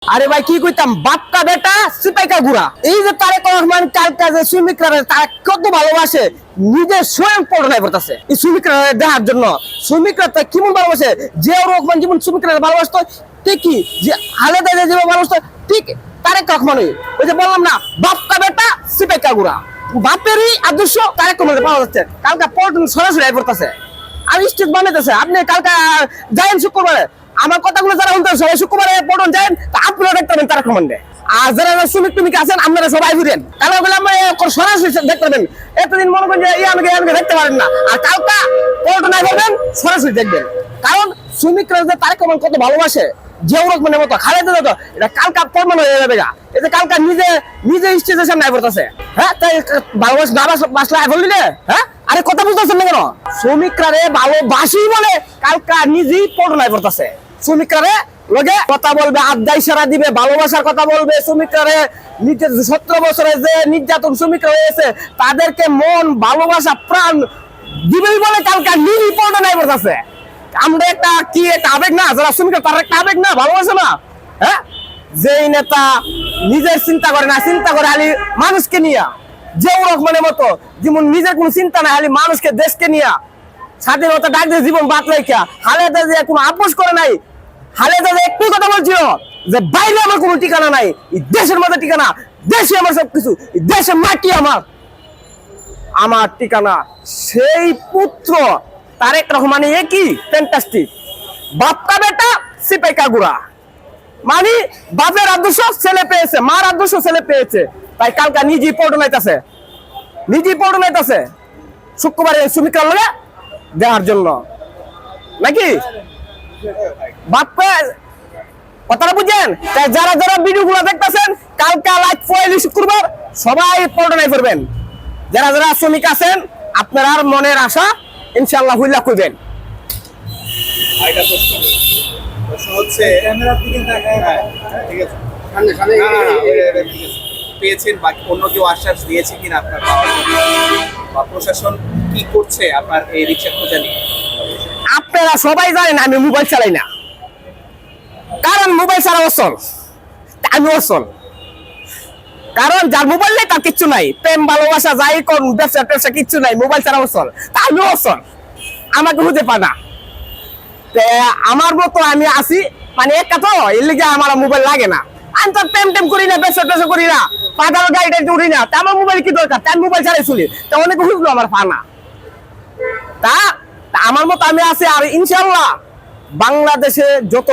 আরে ভাই কি কইতাম বাপকা বেটা সিপাইকা গুড়া এই যে তারেক রহমান কালকা যে শ্রমিকরা তারা কত ভালোবাসে নিজে স্বয়ং পড়ায় পড়তেছে এই শ্রমিকরা দেখার জন্য শ্রমিকরা তা কেমন ভালোবাসে যে রহমান যেমন শ্রমিকরা ভালোবাসতো ঠিকই যে আলাদা যে ভালোবাসতো ঠিক তারেক রহমানই ওই যে বললাম না বাপকা বেটা সিপাইকা গুড়া বাপেরই আদর্শ তারেক রহমানের পাওয়া যাচ্ছে কালকা পল্টন সরাসরি পড়তেছে আর স্টেজ বানাইতেছে আপনি কালকা যাইন শুক্রবারে আমার কথাগুলো যারা শুনতে সবাই শুক্রবারে পড়ন যান তা আপনারা দেখতে পাবেন তারা কমান্ডে আর যারা শ্রমিক টুমিক আছেন আপনারা সবাই ঘুরেন কালকে বলে আমরা সরাসরি দেখতে পাবেন এতদিন মনে করেন যে আমাকে দেখতে পারেন না আর কালকা পল্টন নাই বলবেন সরাসরি দেখবেন কারণ শ্রমিকরা যে তারেক রহমান কত ভালোবাসে যে রকমের মতো খালেদা যত এটা কালকা প্রমাণ হয়ে যাবে গা এই যে কালকা নিজে স্টেজের সামনে পড়তেছে হ্যাঁ তাই ভালোবাসা না বাসলা বললি হ্যাঁ আরে কথা বুঝতেছেন না কেন শ্রমিকরা রে ভালোবাসি বলে কালকা নিজেই পড়নায় পড়তেছে শ্রমিকরা লগে কথা বলবে আড্ডা ইশারা দিবে ভালোবাসার কথা বলবে শ্রমিকরা নিজের 17 বছরে যে নির্যাতন শ্রমিকরা হয়েছে তাদেরকে মন ভালোবাসা প্রাণ দিবেই বলে কালকা নিজেই পড়নায় পড়তেছে আমরা একটা কি একটা আবেগ না যারা শ্রমিকরা তার একটা আবেগ না ভালোবাসে না হ্যাঁ যেই নেতা নিজের চিন্তা করে না চিন্তা করে খালি মানুষকে নিয়ে যে রকমের মতো যেমন নিজের কোনো চিন্তা না খালি মানুষকে দেশকে নিয়ে স্বাধীনতা ডাক দিয়ে জীবন বাদ রেখা খালেদা যে কোনো আপোষ করে নাই খালেদা যে একটু কথা বলছিল যে বাইরে আমার কোনো ঠিকানা নাই এই দেশের মধ্যে ঠিকানা দেশে আমার সবকিছু দেশের মাটি আমার ঠিকানা সেই পুত্র তারেক রহমান একই ফ্যান্টাস্টিক বাপকা বেটা সিপাইকা গুড়া মানে বাপের আদর্শ ছেলে পেয়েছে মার আদর্শ ছেলে পেয়েছে তাই কালকা নিজেই পড়নাইতেছে শুক্রবারে শ্রমিকরা লগে দেওয়ার জন্য নাকি বাপকে কথাটা বুঝছেন তাই যারা যারা ভিডিও গুলো দেখতেছেন কালকা লাইক পয়লি শুক্রবার সবাই পড়নাই করবেন যারা যারা শ্রমিক আছেন আপনার মনের আশা ইনশাআল্লাহ হুইলা করবেন পেয়েছেন বা অন্য কেউ আশ্বাস দিয়েছে কিনা আপনার বা প্রশাসন কি করছে আপনার এই রিক্সা খোঁজা নিয়ে? আপনারা সবাই জানেন আমি মোবাইল চালাই না কারণ মোবাইল ছাড়া অচল আমি অচল কারণ যার মোবাইল নেই তার কিচ্ছু নাই প্রেম ভালোবাসা যাই কোন ব্যবসা কিচ্ছু নাই মোবাইল ছাড়া অচল তা আমি অচল আমাকে খুঁজে পা না আমার মতো আমি আসি মানে একটা তো এর লিগে আমার মোবাইল লাগে না আমি তো প্রেম করি না ব্যবসা করি না পাতাল গাড়িটা উড়ি না তা আমার মোবাইল কি দরকার তার মোবাইল ছাড়াই চলি তা অনেক বুঝলো আমার ফানা তা আমার মতো আমি আছি আর ইনশাল্লাহ বাংলাদেশে যত